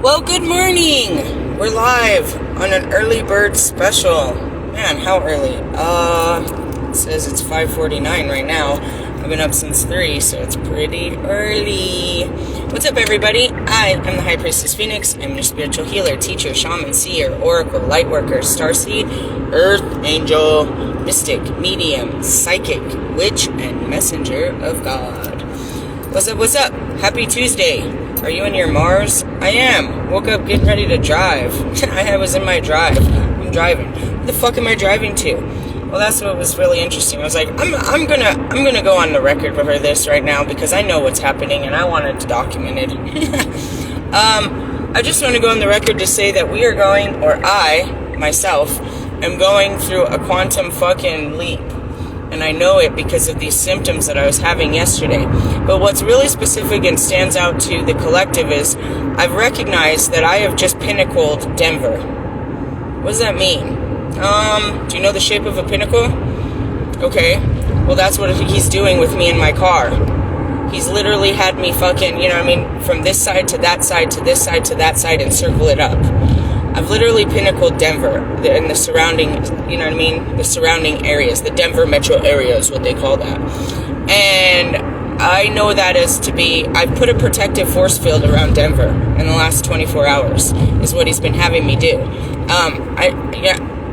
Well, good morning. We're live on an early bird special. Man, how early? It says it's 5:49 right now. I've been up since 3, so it's pretty early. What's up, everybody? I am the High Priestess Phoenix. I'm your spiritual healer, teacher, shaman, seer, oracle, light worker, starseed, earth angel, mystic, medium, psychic, witch, and messenger of God. What's up, what's up? Happy Tuesday. Are you in your Mars? I am. Woke up getting ready to drive. I was in my drive. I'm driving. Where the fuck am I driving to? Well, that's what was really interesting. I was like, I'm gonna go on the record for this right now because I know what's happening and I want it documented. I just want to go on the record to say that we are going, or I, myself, am going through a quantum fucking leap. And I know it because of these symptoms that I was having yesterday. But what's really specific and stands out to the collective is I've recognized that I have just pinnacled Denver. What does that mean? Do you know the shape of a pinnacle? Okay. Well, that's what he's doing with me in my car. He's literally had me fucking, from this side to that side to this side to that side and circle it up. I've literally pinnacled Denver and the surrounding, the surrounding areas. The Denver metro area is what they call that. And I know that as to be, I've put a protective force field around Denver in the last 24 hours, is what he's been having me do.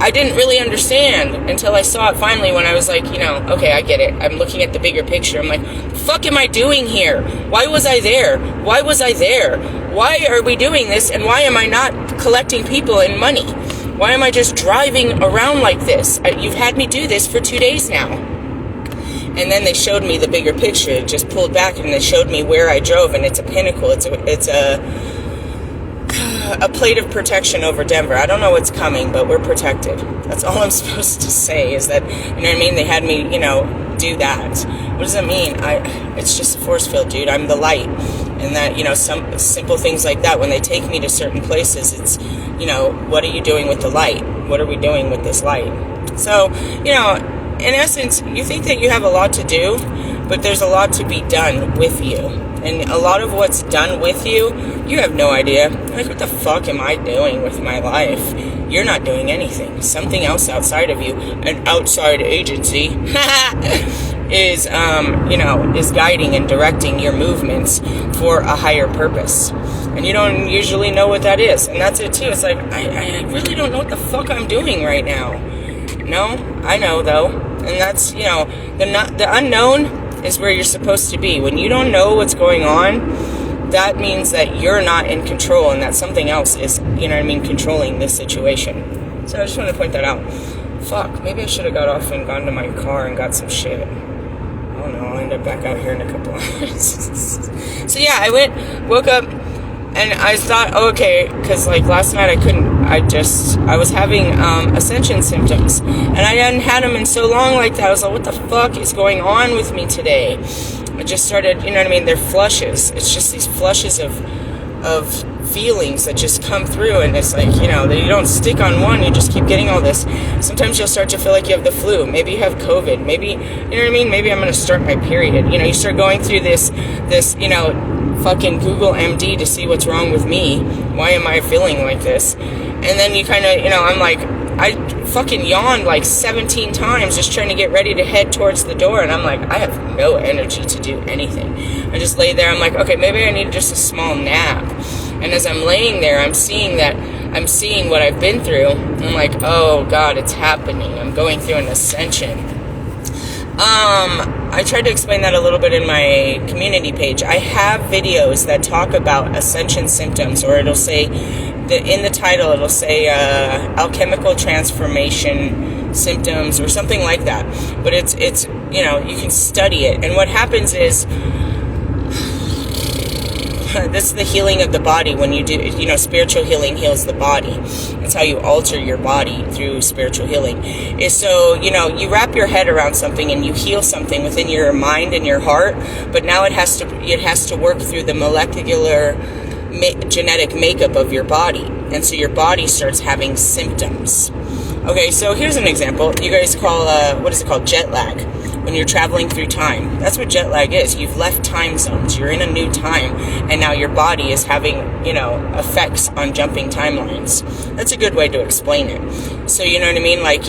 I didn't really understand until I saw it finally when I was like, okay, I get it. I'm looking at the bigger picture. I'm like, the fuck am I doing here? Why was I there? Why was I there? Why are we doing this? And why am I not collecting people and money? Why am I just driving around like this? You've had me do this for 2 days now. And then they showed me the bigger picture. It just pulled back and they showed me where I drove, and it's a pinnacle. It's a plate of protection over Denver. I don't know what's coming, but we're protected. That's all I'm supposed to say is that, They had me, do that. What does it mean? It's just a force field, dude. I'm the light. And that, some simple things like that, when they take me to certain places, it's, what are you doing with the light? What are we doing with this light? So, in essence, you think that you have a lot to do, but there's a lot to be done with you. And a lot of what's done with you, you have no idea. Like, what the fuck am I doing with my life? You're not doing anything. Something else outside of you, an outside agency, is guiding and directing your movements for a higher purpose. And you don't usually know what that is. And that's it too. It's like, I really don't know what the fuck I'm doing right now. No, I know though. And that's, the unknown is where you're supposed to be. When you don't know what's going on, that means that you're not in control and that something else is, controlling this situation. So I just want to point that out. Fuck, maybe I should have got off and gone to my car and got some shit. I don't know, I'll end up back out here in a couple hours. So yeah, I woke up, and I thought, okay, because last night I was having ascension symptoms, and I hadn't had them in so long like that. I was like, what the fuck is going on with me today? I just started, they're flushes. It's just these flushes of feelings that just come through, and it's like, that you don't stick on one, you just keep getting all this. Sometimes you'll start to feel like you have the flu. Maybe you have COVID. Maybe, maybe I'm going to start my period. You start going through this, fucking Google MD to see what's wrong with me. Why am I feeling like this? And then you kind of, I'm like, I fucking yawned 17 times just trying to get ready to head towards the door, and I'm like, I have no energy to do anything. I just lay there. I'm like, okay, maybe I need just a small nap. And as I'm laying there, I'm seeing what I've been through. I'm like, oh God, it's happening. I'm going through an ascension. I tried to explain that a little bit in my community page. I have videos that talk about ascension symptoms, or it'll say, in the title, it'll say alchemical transformation symptoms or something like that. But it's you can study it. And what happens is, this is the healing of the body. When you do, spiritual healing heals the body. That's how you alter your body, through spiritual healing. Is so, you wrap your head around something and you heal something within your mind and your heart, but now it has to work through the molecular genetic makeup of your body. And so your body starts having symptoms. Okay, so here's an example. You guys call, what is it called? Jet lag. when you're traveling through time. That's what jet lag is. You've left time zones. You're in a new time, and now your body is having, effects on jumping timelines. That's a good way to explain it. So, you know what I mean? Like,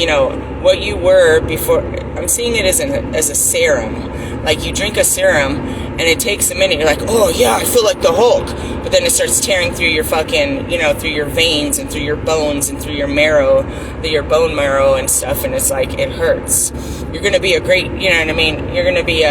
what you were before, I'm seeing it as a serum. Like, you drink a serum, and it takes a minute. You're like, oh, yeah, I feel like the Hulk. But then it starts tearing through your fucking, through your veins and through your bones and through your marrow, your bone marrow and stuff. And it's like, it hurts. You're going to be a great, you're going to be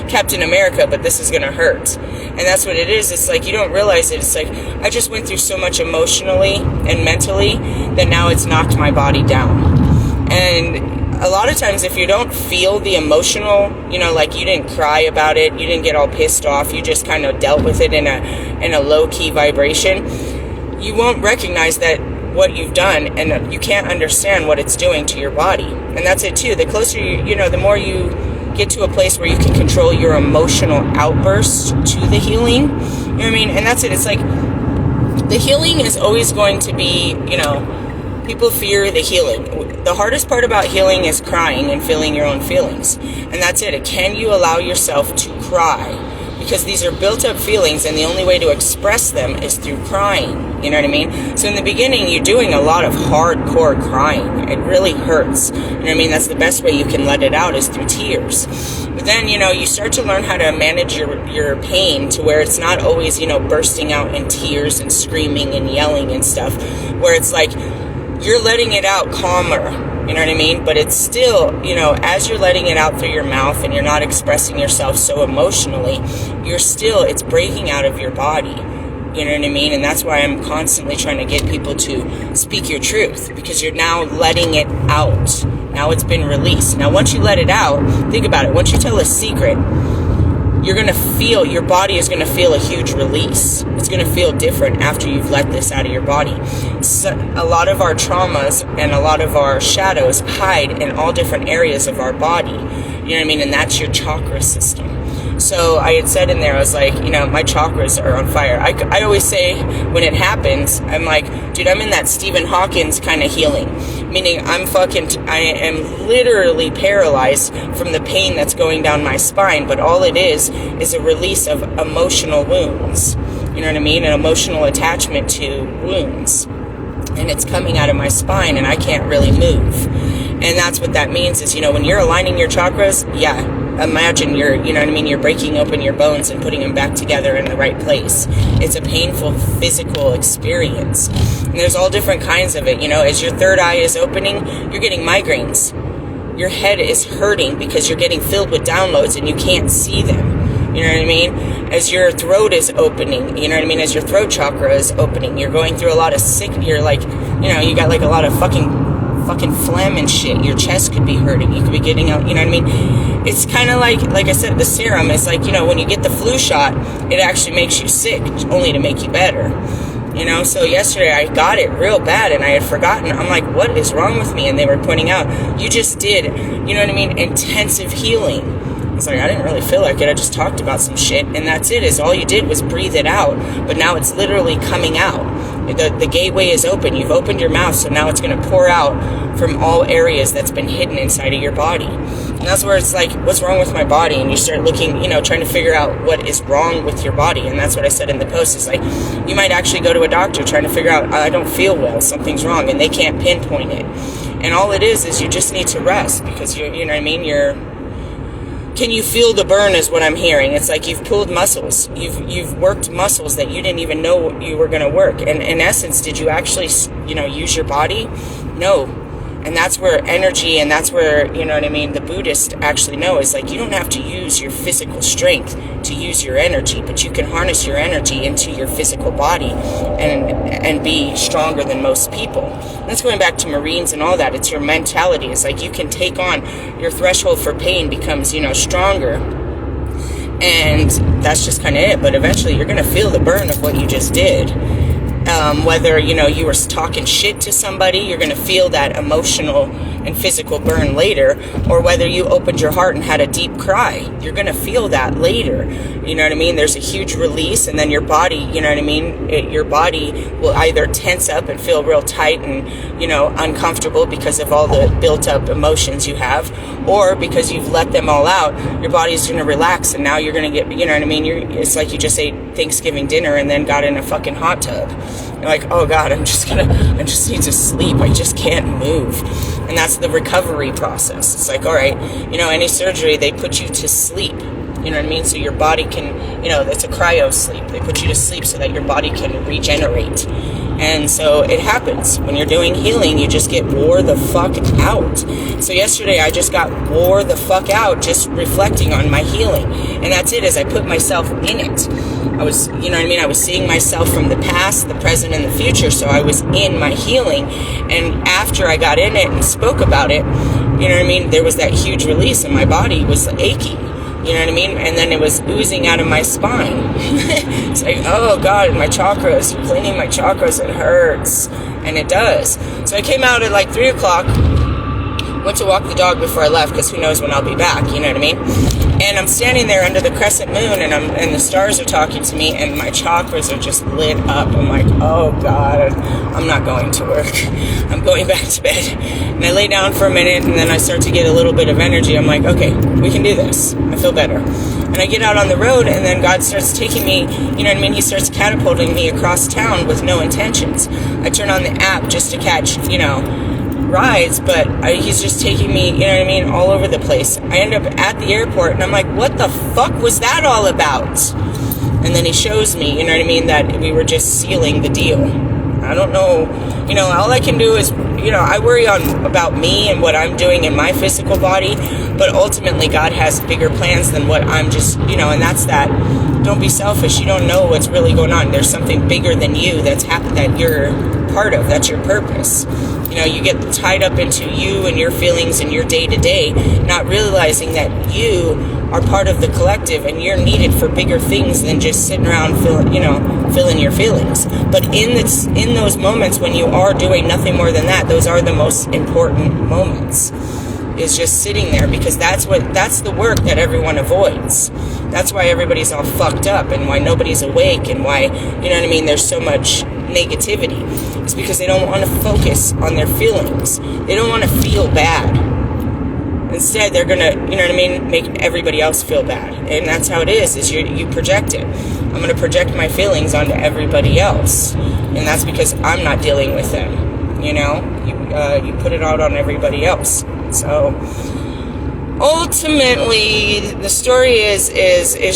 Captain America, but this is going to hurt. And that's what it is. It's like, you don't realize it. It's like, I just went through so much emotionally and mentally that now it's knocked my body down. And a lot of times, if you don't feel the emotional, like you didn't cry about it, you didn't get all pissed off, you just kind of dealt with it in a low-key vibration, you won't recognize that what you've done, and you can't understand what it's doing to your body. And that's it too. The closer the more you get to a place where you can control your emotional outbursts to the healing, you know what I mean? And that's it. It's like, the healing is always going to be, people fear the healing. The hardest part about healing is crying and feeling your own feelings. And that's it. Can you allow yourself to cry? Because these are built up feelings, and the only way to express them is through crying. You know what I mean? So in the beginning, you're doing a lot of hardcore crying. It really hurts. You know what I mean? That's the best way you can let it out, is through tears. But then, you start to learn how to manage your pain to where it's not always, bursting out in tears and screaming and yelling and stuff. Where it's like, you're letting it out calmer, you know what I mean? But it's still, as you're letting it out through your mouth and you're not expressing yourself so emotionally, it's breaking out of your body, you know what I mean? And that's why I'm constantly trying to get people to speak your truth, because you're now letting it out. Now it's been released. Now, once you let it out, think about it. Once you tell a secret, you're going to feel, your body is going to feel a huge release. It's going to feel different after you've let this out of your body. So a lot of our traumas and a lot of our shadows hide in all different areas of our body. You know what I mean? And that's your chakra system. So I had said in there, I was like, my chakras are on fire. I always say when it happens, I'm like, dude, I'm in that Stephen Hawkins kind of healing. Meaning I am literally paralyzed from the pain that's going down my spine. But all it is a release of emotional wounds. You know what I mean? An emotional attachment to wounds. And it's coming out of my spine, and I can't really move. And that's what that means is, when you're aligning your chakras, imagine you're breaking open your bones and putting them back together in the right place. It's a painful physical experience. And there's all different kinds of it. As your third eye is opening, you're getting migraines. Your head is hurting because you're getting filled with downloads and you can't see them. You know what I mean? As your throat is opening, you know what I mean? As your throat chakra is opening, you're going through a lot of you're like, you got like a lot of fucking phlegm and shit. Your chest could be hurting. You could be getting out, you know what I mean? It's kind of like I said, the serum is like, when you get the flu shot, it actually makes you sick, only to make you better. So yesterday I got it real bad and I had forgotten. I'm like, what is wrong with me? And they were pointing out, you just did, you know what I mean, intensive healing. I was like, I didn't really feel like it. I just talked about some shit, and that's it. Is all you did was breathe it out, but now it's literally coming out. The gateway is open. You've opened your mouth, so now it's going to pour out from all areas that's been hidden inside of your body. And that's where it's like, what's wrong with my body? And you start looking, trying to figure out what is wrong with your body. And that's what I said in the post. It's like, you might actually go to a doctor trying to figure out, I don't feel well, something's wrong, and they can't pinpoint it. And all it is you just need to rest, because you know what I mean? Can you feel the burn is what I'm hearing. It's like you've pulled muscles. You've worked muscles that you didn't even know you were going to work. And in essence, did you actually, use your body? No. And that's where energy, and that's where, you know what I mean, the Buddhists actually know is like, you don't have to use your physical strength to use your energy, but you can harness your energy into your physical body and be stronger than most people. And that's going back to Marines and all that. It's your mentality. It's like you can take on, your threshold for pain becomes, stronger. And that's just kind of it. But eventually you're going to feel the burn of what you just did. Whether, you were talking shit to somebody, you're going to feel that emotional and physical burn later, or whether you opened your heart and had a deep cry. You're going to feel that later. You know what I mean? There's a huge release, and then your body, you know what I mean? Your body will either tense up and feel real tight and, you know, uncomfortable because of all the built up emotions you have, or because you've let them all out, your body's going to relax, and now you're going to get, you know what I mean? It's like you just ate Thanksgiving dinner and then got in a fucking hot tub. You're like, oh God, I just need to sleep. I just can't move. And that's the recovery process. It's like, all right, you know, any surgery, they put you to sleep. You know what I mean? So your body can, you know, it's a cryo sleep. They put you to sleep so that your body can regenerate. And so it happens. When you're doing healing, you just get wore the fuck out. So yesterday I just got wore the fuck out just reflecting on my healing. And that's it, as I put myself in it. I was, you know what I mean? I was seeing myself from the past, the present, and the future. So I was in my healing. And after I got in it and spoke about it, you know what I mean? There was that huge release and my body was aching. You know what I mean? And then it was oozing out of my spine. It's like, oh God, my chakras, you're cleaning my chakras, it hurts. And it does. So I came out at like 3 o'clock, went to walk the dog before I left, because who knows when I'll be back, you know what I mean? And I'm standing there under the crescent moon, and the stars are talking to me, and my chakras are just lit up. I'm like, oh God, I'm not going to work. I'm going back to bed. And I lay down for a minute, and then I start to get a little bit of energy. I'm like, okay, we can do this. I feel better. And I get out on the road, and then God starts taking me, you know what I mean? He starts catapulting me across town with no intentions. I turn on the app just to catch, you know, rides, but he's just taking me, you know what I mean, all over the place. I end up at the airport, and I'm like, what the fuck was that all about? And then he shows me, you know what I mean, that we were just sealing the deal. I don't know, you know, all I can do is, you know, I worry about me and what I'm doing in my physical body, but ultimately God has bigger plans than what I'm just, you know, and that's that. Don't be selfish. You don't know what's really going on. There's something bigger than you that's happened, that you're part of. That's your purpose. You know, you get tied up into you and your feelings and your day-to-day, not realizing that you are part of the collective and you're needed for bigger things than just sitting around feeling your feelings. But in those moments when you are doing nothing more than that, those are the most important moments. Is just sitting there, because that's the work that everyone avoids. That's why everybody's all fucked up, and why nobody's awake, and why, you know what I mean, there's so much negativity. It's because they don't want to focus on their feelings. They don't want to feel bad. Instead, they're gonna, you know what I mean, make everybody else feel bad. And that's how it is you project it. I'm gonna project my feelings onto everybody else. And that's because I'm not dealing with them. You know, you put it out on everybody else. So ultimately, the story is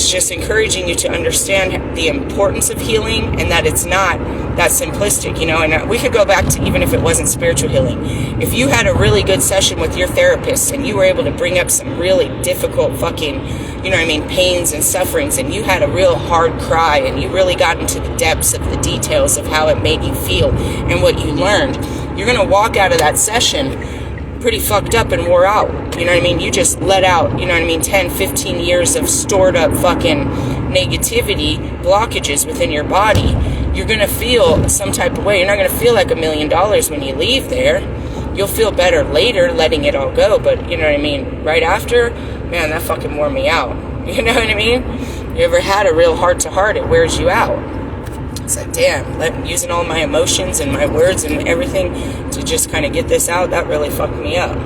just encouraging you to understand the importance of healing, and that it's not that simplistic, you know. And we could go back to even if it wasn't spiritual healing. If you had a really good session with your therapist and you were able to bring up some really difficult fucking, you know what I mean, pains and sufferings, and you had a real hard cry and you really got into the depths of the details of how it made you feel and what you learned, you're going to walk out of that session pretty fucked up and wore out. You know what I mean? You just let out, you know what I mean, 10, 15 years of stored up fucking negativity, blockages within your body. You're going to feel some type of way. You're not going to feel like $1 million when you leave there. You'll feel better later letting it all go, but you know what I mean? Right after, man, that fucking wore me out. You know what I mean? You ever had a real heart-to-heart? It wears you out. It's like, damn, using all my emotions and my words and everything to just kind of get this out, that really fucked me up.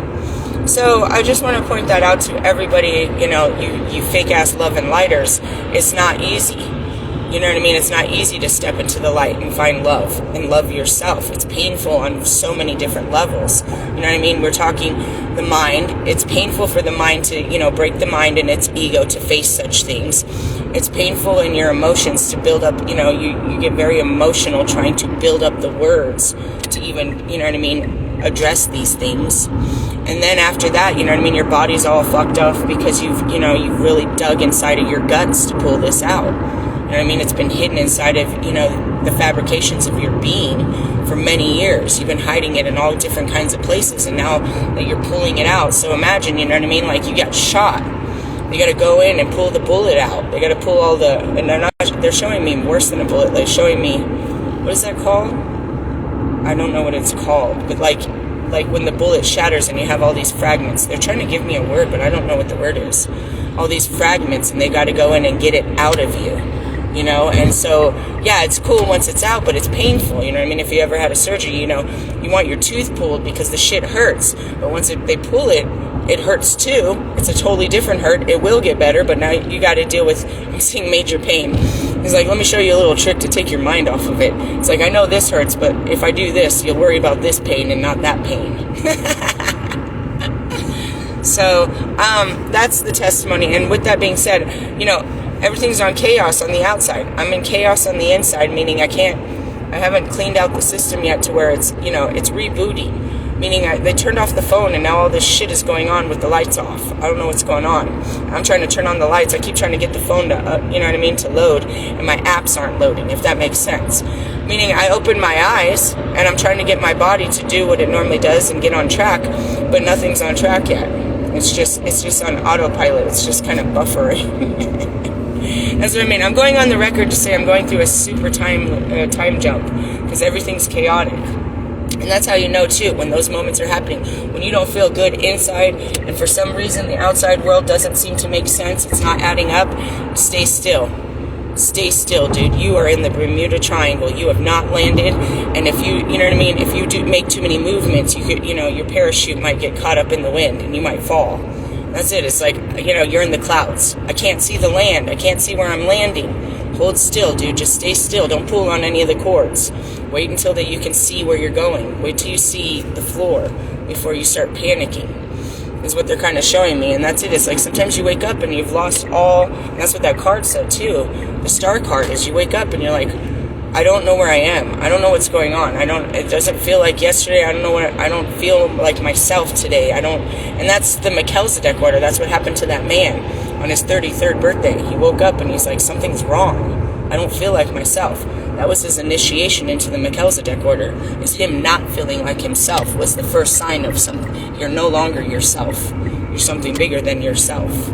So I just want to point that out to everybody, you know, you fake-ass love and lighters. It's not easy. You know what I mean? It's not easy to step into the light and find love and love yourself. It's painful on so many different levels. You know what I mean? We're talking the mind. It's painful for the mind to, you know, break the mind and its ego to face such things. It's painful in your emotions to build up, you know, you get very emotional trying to build up the words to even, you know what I mean, address these things. And then after that, you know what I mean, your body's all fucked up because you've really dug inside of your guts to pull this out. You know what I mean? It's been hidden inside of, you know, the fabrications of your being for many years. You've been hiding it in all different kinds of places, and now that you're pulling it out. So imagine, you know what I mean, like you got shot. They got to go in and pull the bullet out. They got to pull all the, and they're showing me worse than a bullet. They're showing me, what is that called? I don't know what it's called, but like like when the bullet shatters and you have all these fragments. They're trying to give me a word, but I don't know what the word is. All these fragments, and they got to go in and get it out of you, you know. And so, yeah, it's cool once it's out, but it's painful, you know what I mean? If you ever had a surgery, you know, you want your tooth pulled because the shit hurts, but once they pull it, it hurts too. It's a totally different hurt. It will get better, but now you got to deal with, I'm seeing major pain. He's like, let me show you a little trick to take your mind off of it. It's like, I know this hurts, but if I do this, you'll worry about this pain and not that pain. So, that's the testimony. And with that being said, you know, everything's on chaos on the outside. I'm in chaos on the inside, meaning I haven't cleaned out the system yet to where it's, you know, it's rebooting. Meaning they turned off the phone and now all this shit is going on with the lights off. I don't know what's going on. I'm trying to turn on the lights. I keep trying to get the phone to, you know what I mean, to load, and my apps aren't loading, if that makes sense. Meaning I open my eyes and I'm trying to get my body to do what it normally does and get on track, but nothing's on track yet. It's just on autopilot. It's just kind of buffering. That's what I mean. I'm going on the record to say I'm going through a super time jump because everything's chaotic. And that's how you know, too, when those moments are happening. When you don't feel good inside, and for some reason the outside world doesn't seem to make sense, it's not adding up, stay still. Stay still, dude. You are in the Bermuda Triangle. You have not landed. And if you know what I mean, if you do make too many movements, you could, you know, your parachute might get caught up in the wind and you might fall. That's it. It's like, you know, you're in the clouds. I can't see the land. I can't see where I'm landing. Hold still, dude. Just stay still. Don't pull on any of the cords. Wait until that you can see where you're going. Wait till you see the floor before you start panicking. Is what they're kind of showing me. And that's it. It's like sometimes you wake up and you've lost all. And that's what that card said too. The star card is you wake up and you're like, I don't know where I am. I don't know what's going on. It doesn't feel like yesterday. I don't feel like myself today. And that's the Melchizedek order. That's what happened to that man on his 33rd birthday. He woke up and he's like, something's wrong. I don't feel like myself. That was his initiation into the Melchizedek order. Is him not feeling like himself was the first sign of something. You're no longer yourself. You're something bigger than yourself.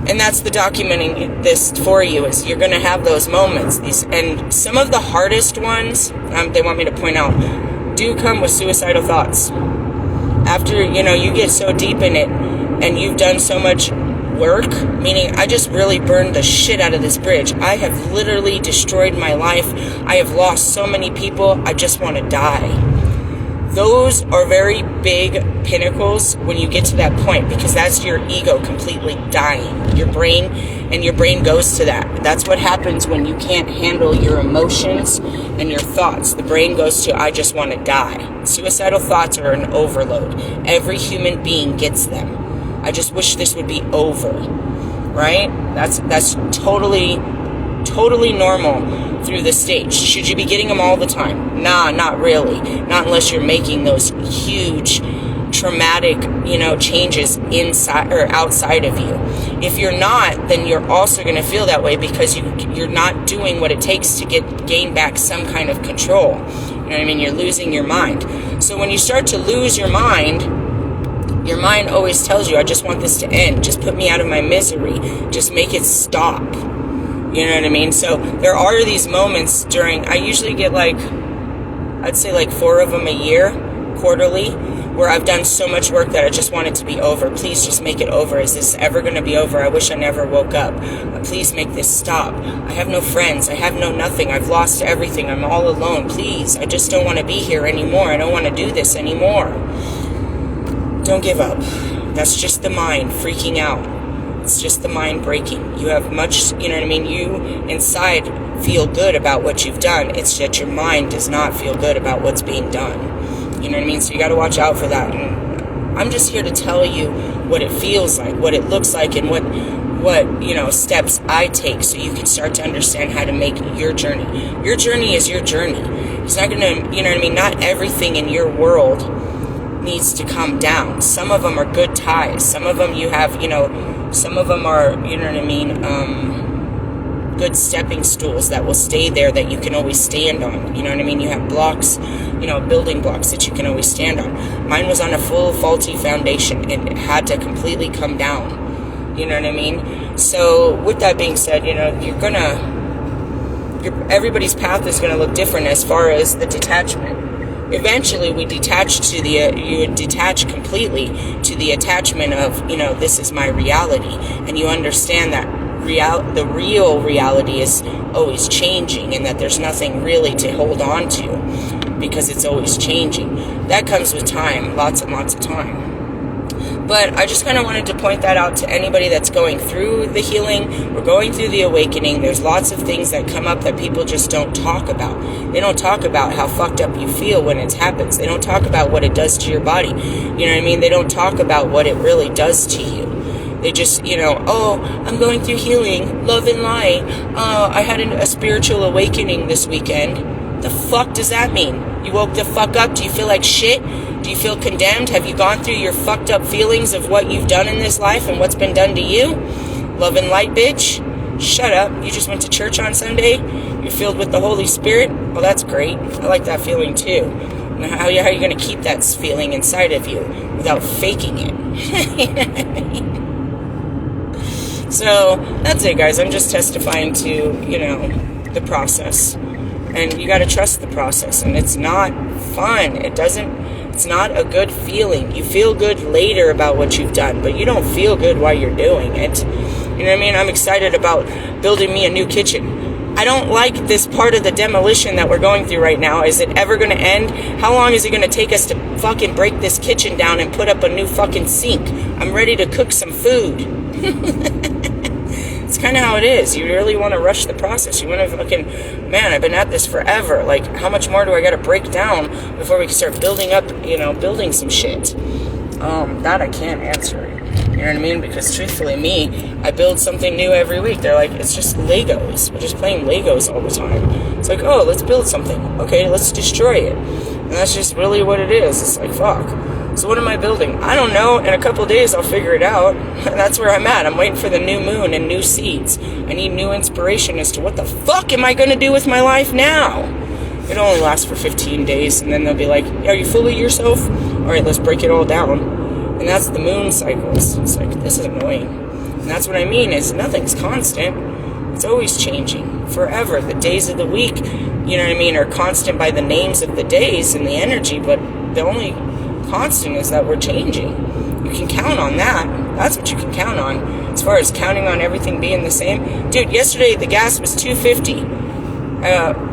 And that's the documenting this for you, is you're going to have those moments. And some of the hardest ones, they want me to point out, do come with suicidal thoughts. After, you know, you get so deep in it and you've done so much work, meaning I just really burned the shit out of this bridge. I have literally destroyed my life. I have lost so many people. I just want to die. Those are very big pinnacles when you get to that point, because that's your ego completely dying. Your brain goes to that. That's what happens when you can't handle your emotions and your thoughts. The brain goes to, I just want to die. Suicidal thoughts are an overload. Every human being gets them. I just wish this would be over, right? That's totally normal through the stage. Should you be getting them all the time? Nah, not really. Not unless you're making those huge traumatic, you know, changes inside or outside of you. If you're not, then you're also going to feel that way because you're not doing what it takes to gain back some kind of control. You know what I mean? You're losing your mind. So when you start to lose your mind always tells you, I just want this to end. Just put me out of my misery. Just make it stop. You know what I mean? So there are these moments I usually get I'd say 4 of them a year, quarterly, where I've done so much work that I just want it to be over. Please just make it over. Is this ever going to be over? I wish I never woke up. Please make this stop. I have no friends. I have no nothing. I've lost everything. I'm all alone. Please, I just don't want to be here anymore. I don't want to do this anymore. Don't give up. That's just the mind freaking out. It's just the mind breaking. You have much, you know what I mean? You inside feel good about what you've done. It's that your mind does not feel good about what's being done. You know what I mean? So you got to watch out for that. And I'm just here to tell you what it feels like, what it looks like, and what you know, steps I take so you can start to understand how to make your journey. Your journey is your journey. It's not going to, you know what I mean? Not everything in your world needs to come down. Some of them are good ties. Some of them you have, you know, some of them are, you know what I mean, good stepping stools that will stay there that you can always stand on. You know what I mean? You have blocks, you know, building blocks that you can always stand on. Mine was on a full faulty foundation and it had to completely come down. You know what I mean? So with that being said, you know, everybody's path is going to look different as far as the detachment. eventually we detach to you detach completely to the attachment of, this is my reality. And you understand that the real reality is always changing, and that there's nothing really to hold on to because it's always changing. That comes with time, lots and lots of time. But I just kind of wanted to point that out to anybody that's going through the healing or going through the awakening. There's lots of things that come up that people just don't talk about. They don't talk about how fucked up you feel when it happens. They don't talk about what it does to your body. You know what I mean? They don't talk about what it really does to you. They just, oh, I'm going through healing, love and light. I had a spiritual awakening this weekend. The fuck does that mean? You woke the fuck up? Do you feel like shit? Do you feel condemned? Have you gone through your fucked up feelings of what you've done in this life and what's been done to you? Love and light, bitch. Shut up. You just went to church on Sunday? You're filled with the Holy Spirit? Well, that's great. I like that feeling too. How are you going to keep that feeling inside of you without faking it? So, that's it, guys. I'm just testifying to, the process. And you got to trust the process. And it's not fun. It's not a good feeling. You feel good later about what you've done, but you don't feel good while you're doing it. You know what I mean? I'm excited about building me a new kitchen. I don't like this part of the demolition that we're going through right now. Is it ever going to end? How long is it going to take us to fucking break this kitchen down and put up a new fucking sink? I'm ready to cook some food. It's kind of how it is. You really want to rush the process. You want to fucking, man, I've been at this forever. Like, how much more do I got to break down before we can start building up, building some shit? That I can't answer. You know what I mean? Because truthfully, I build something new every week. They're like, it's just Legos. We're just playing Legos all the time. It's like, oh, let's build something. Okay, let's destroy it. And that's just really what it is. It's like, fuck. So what am I building? I don't know. In a couple of days, I'll figure it out. That's where I'm at. I'm waiting for the new moon and new seeds. I need new inspiration as to what the fuck am I going to do with my life now? It only lasts for 15 days, and then they'll be like, are you fully yourself? All right, let's break it all down. And that's the moon cycles. It's like, this is annoying. And that's what I mean is nothing's constant. It's always changing. Forever. The days of the week, you know what I mean, are constant by the names of the days and the energy, but the only constant is that we're changing. You can count on that. That's what you can count on. As far as counting on everything being the same. Dude, yesterday the gas was $2.50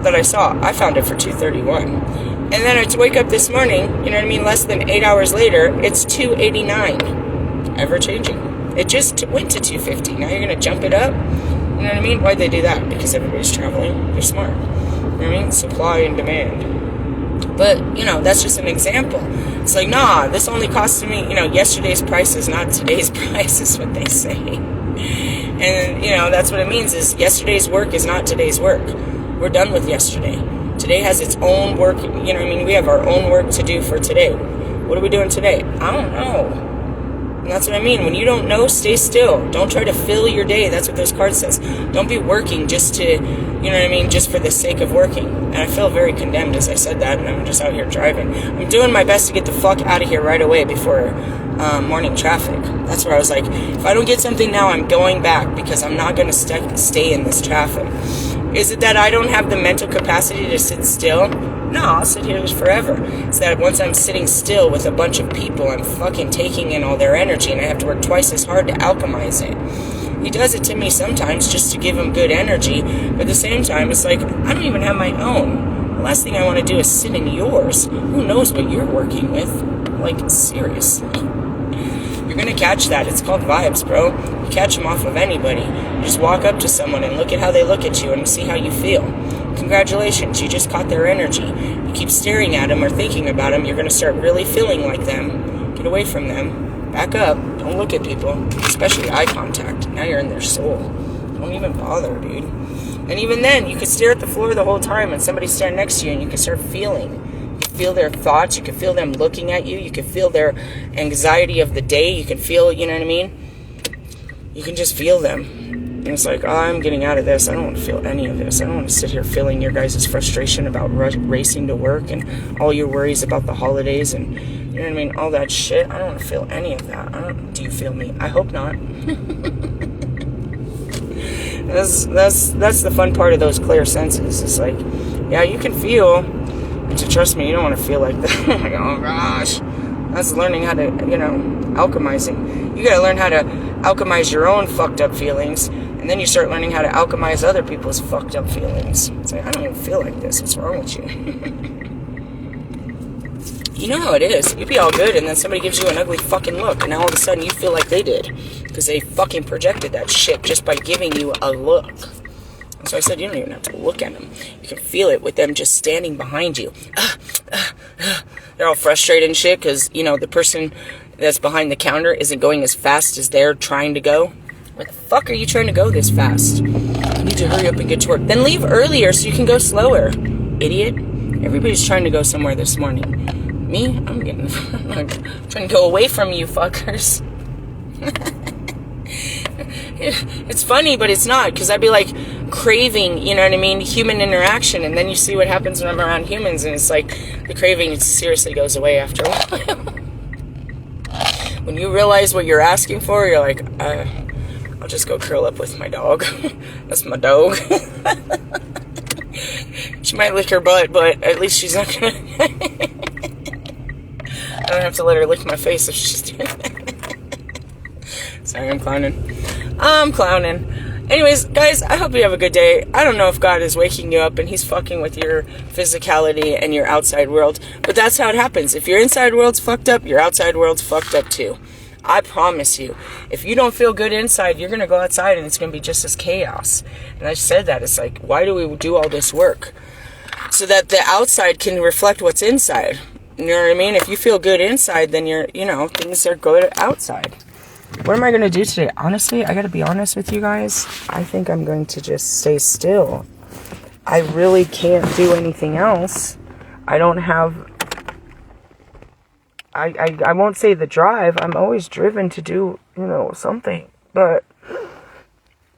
that I saw. I found it for $2.31. And then I wake up this morning, you know what I mean, less than 8 hours later, it's $2.89. Ever changing. It just went to $2.50. Now you're going to jump it up? You know what I mean? Why'd they do that? Because everybody's traveling. They're smart. You know what I mean? Supply and demand. But, that's just an example. It's like, nah, this only costed me, yesterday's price is not today's price, is what they say. And, that's what it means is yesterday's work is not today's work. We're done with yesterday. Today has its own work, we have our own work to do for today. What are we doing today? I don't know. And that's what I mean. When you don't know, stay still. Don't try to fill your day. That's what this card says. Don't be working just to, just for the sake of working. And I feel very condemned as I said that, and I'm just out here driving. I'm doing my best to get the fuck out of here right away before morning traffic. That's where I was like, if I don't get something now, I'm going back because I'm not going to stay in this traffic. Is it that I don't have the mental capacity to sit still? No, I'll sit here forever. It's that once I'm sitting still with a bunch of people, I'm fucking taking in all their energy, and I have to work twice as hard to alchemize it. He does it to me sometimes just to give him good energy, but at the same time, it's like, I don't even have my own. The last thing I want to do is sit in yours. Who knows what you're working with? Like, seriously. You're going to catch that. It's called vibes, bro. You catch them off of anybody. You just walk up to someone and look at how they look at you and see how you feel. Congratulations, you just caught their energy. You keep staring at them or thinking about them, you're going to start really feeling like them. Get away from them. Back up. Don't look at people. Especially eye contact. Now you're in their soul. Don't even bother, dude. And even then, you could stare at the floor the whole time and somebody's standing next to you and you can start feeling. You can feel their thoughts. You can feel them looking at you. You can feel their anxiety of the day. You can feel, you know what I mean? You can just feel them. And it's like, oh, I'm getting out of this. I don't want to feel any of this. I don't want to sit here feeling your guys' frustration about racing to work and all your worries about the holidays and, you know what I mean, all that shit. I don't want to feel any of that. Do you feel me? I hope not. That's the fun part of those clear senses. It's like, yeah, you can feel So trust me, you don't want to feel like that. Like, oh gosh. That's learning how to, you know, alchemizing. You gotta learn how to alchemize your own fucked up feelings, and then you start learning how to alchemize other people's fucked up feelings. It's like, I don't even feel like this. What's wrong with you? You know how it is. You be all good, and then somebody gives you an ugly fucking look, and now all of a sudden you feel like they did. Because they fucking projected that shit just by giving you a look. So I said, you don't even have to look at them. You can feel it with them just standing behind you. They're all frustrated and shit because, you know, the person that's behind the counter isn't going as fast as they're trying to go. Where the fuck are you trying to go this fast? You need to hurry up and get to work. Then leave earlier so you can go slower. Idiot. Everybody's trying to go somewhere this morning. Me? I'm trying to go away from you fuckers. It's funny, but it's not, because I'd be like craving, you know what I mean, human interaction, and then you see what happens when I'm around humans, and it's like the craving seriously goes away after a while. When you realize what you're asking for, you're like, I'll just go curl up with my dog. That's my dog. She might lick her butt, but at least she's not gonna I don't have to let her lick my face if she's doing that. Sorry, I'm clowning. Anyways, guys, I hope you have a good day. I don't know if God is waking you up and he's fucking with your physicality and your outside world, but that's how it happens. If your inside world's fucked up, your outside world's fucked up too. I promise you. If you don't feel good inside, you're going to go outside and it's going to be just as chaos. And I said that. It's like, why do we do all this work? So that the outside can reflect what's inside. You know what I mean? If you feel good inside, then things are good outside. What am I going to do today? Honestly, I got to be honest with you guys. I think I'm going to just stay still. I really can't do anything else. I don't have... I won't say the drive. I'm always driven to do, something. But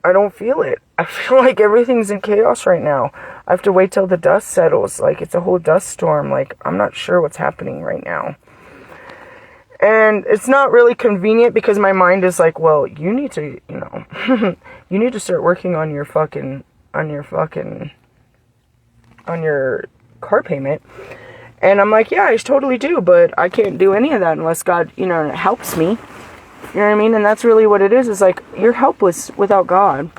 I don't feel it. I feel like everything's in chaos right now. I have to wait till the dust settles. Like, it's a whole dust storm. Like, I'm not sure what's happening right now. And it's not really convenient because my mind is like, well, you need to, you need to start working on your car payment. And I'm like, yeah, I totally do, but I can't do any of that unless God, helps me. You know what I mean? And that's really what it is. It's like, you're helpless without God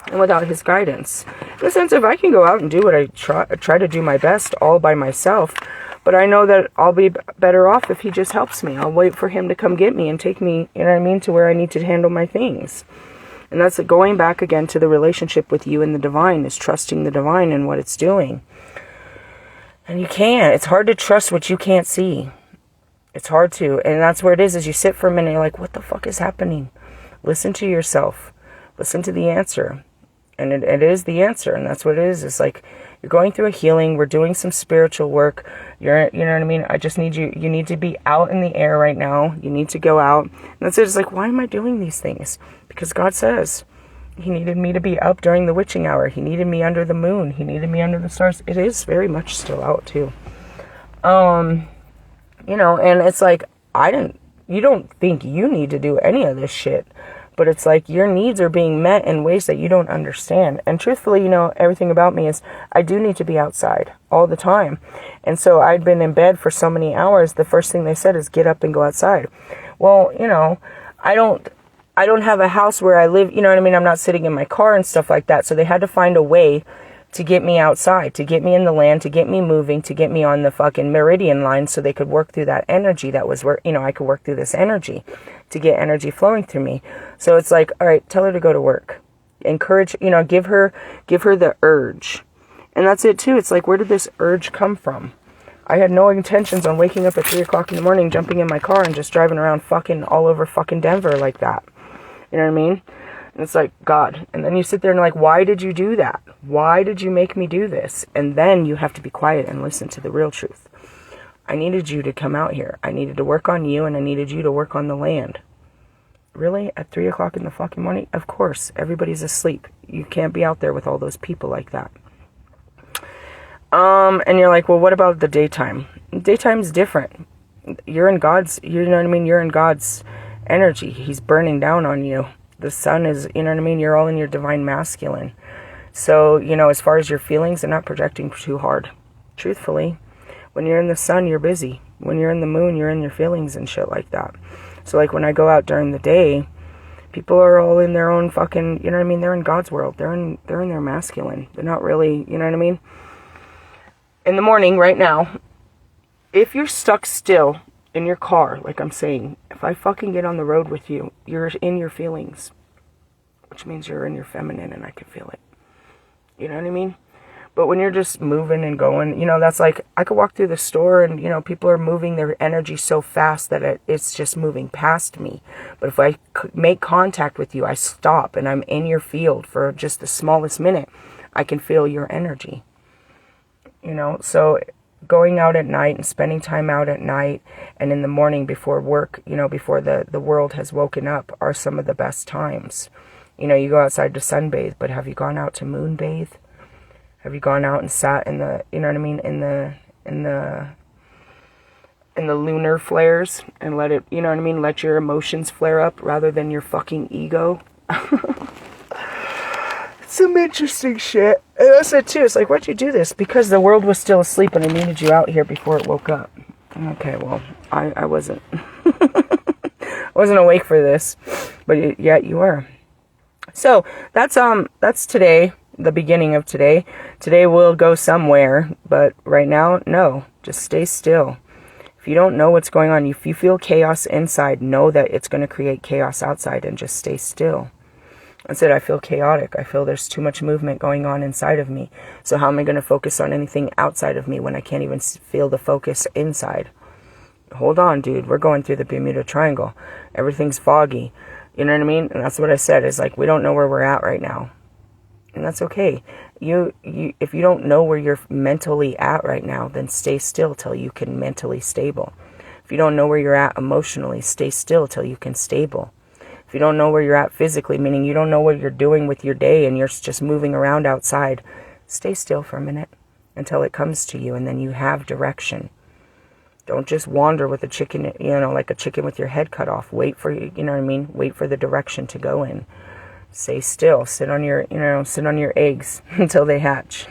and without his guidance. In the sense of, I can go out and do what I try to do my best all by myself. But I know that I'll be better off if he just helps me. I'll wait for him to come get me and take me, to where I need to handle my things. And that's going back again to the relationship with you and the divine, is trusting the divine and what it's doing. And you can't. It's hard to trust what you can't see. It's hard to. And that's where it is you sit for a minute and you're like, what the fuck is happening? Listen to yourself. Listen to the answer. And it is the answer. And that's what it is. It's like, you're going through a healing. We're doing some spiritual work. You know what I mean? I just need you need to be out in the air right now. You need to go out. And that's it. It's like, why am I doing these things? Because God says he needed me to be up during the witching hour. He needed me under the moon. He needed me under the stars. It is very much still out too. And it's like, you don't think you need to do any of this shit. But it's like your needs are being met in ways that you don't understand. And truthfully, everything about me is I do need to be outside all the time. And so I'd been in bed for so many hours. The first thing they said is get up and go outside. Well, I don't have a house where I live. You know what I mean? I'm not sitting in my car and stuff like that. So they had to find a way to get me outside, to get me in the land, to get me moving, to get me on the fucking meridian line so they could work through that energy that was where, I could work through this energy to get energy flowing through me. So it's like, all right, tell her to go to work. Encourage, give her the urge. And that's it too. It's like, where did this urge come from? I had no intentions on waking up at 3 o'clock in the morning, jumping in my car and just driving around fucking all over fucking Denver like that. You know what I mean? And it's like, God. And then you sit there and like, why did you do that? Why did you make me do this? And then you have to be quiet and listen to the real truth. I needed you to come out here. I needed to work on you and I needed you to work on the land. Really? At 3 o'clock in the fucking morning? Of course. Everybody's asleep. You can't be out there with all those people like that. And you're like, well, what about the daytime? Daytime's different. You're in God's, You're in God's energy. He's burning down on you. The sun is, you're all in your divine masculine. So, as far as your feelings, they're not projecting too hard. Truthfully. When you're in the sun, you're busy. When you're in the moon, you're in your feelings and shit like that. So like when I go out during the day, people are all in their own fucking, you know what I mean? They're in God's world. They're in their masculine. They're not really, you know what I mean? In the morning, right now, if you're stuck still in your car, like I'm saying, if I fucking get on the road with you, you're in your feelings, which means you're in your feminine and I can feel it. You know what I mean? But when you're just moving and going, you know, that's like, I could walk through the store and, you know, people are moving their energy so fast that it's just moving past me. But if I make contact with you, I stop and I'm in your field for just the smallest minute, I can feel your energy. You know, so going out at night and spending time out at night and in the morning before work, you know, before the world has woken up are some of the best times. You know, you go outside to sunbathe, but have you gone out to moonbathe? Have you gone out and sat in the, you know what I mean, in the lunar flares and let it, you know what I mean, let your emotions flare up rather than your fucking ego? It's some interesting shit. And that's it too. It's like, why'd you do this? Because the world was still asleep and I needed you out here before it woke up. Okay, well, I wasn't. I wasn't awake for this, but yet you were. So that's today. The beginning of today. Today will go somewhere, but right now, no. Just stay still. If you don't know what's going on, if you feel chaos inside, know that it's going to create chaos outside and just stay still. I said, I feel chaotic. I feel there's too much movement going on inside of me. So how am I going to focus on anything outside of me when I can't even feel the focus inside? Hold on, dude. We're going through the Bermuda Triangle. Everything's foggy. You know what I mean? And that's what I said. Is like, we don't know where we're at right now. And that's okay. If you don't know where you're mentally at right now, then stay still till you can mentally stable. If you don't know where you're at emotionally, stay still till you can stable. If you don't know where you're at physically, meaning you don't know what you're doing with your day and you're just moving around outside, stay still for a minute until it comes to you and then you have direction. Don't just wander with a chicken, you know, like a chicken with your head cut off. Wait for, you know what I mean? Wait for the direction to go in. Stay still. Sit on your eggs until they hatch.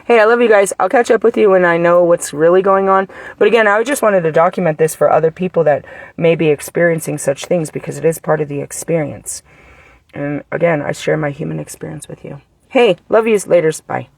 Hey, I love you guys. I'll catch up with you when I know what's really going on. But again, I just wanted to document this for other people that may be experiencing such things because it is part of the experience. And again, I share my human experience with you. Hey, love yous. Laters. Bye.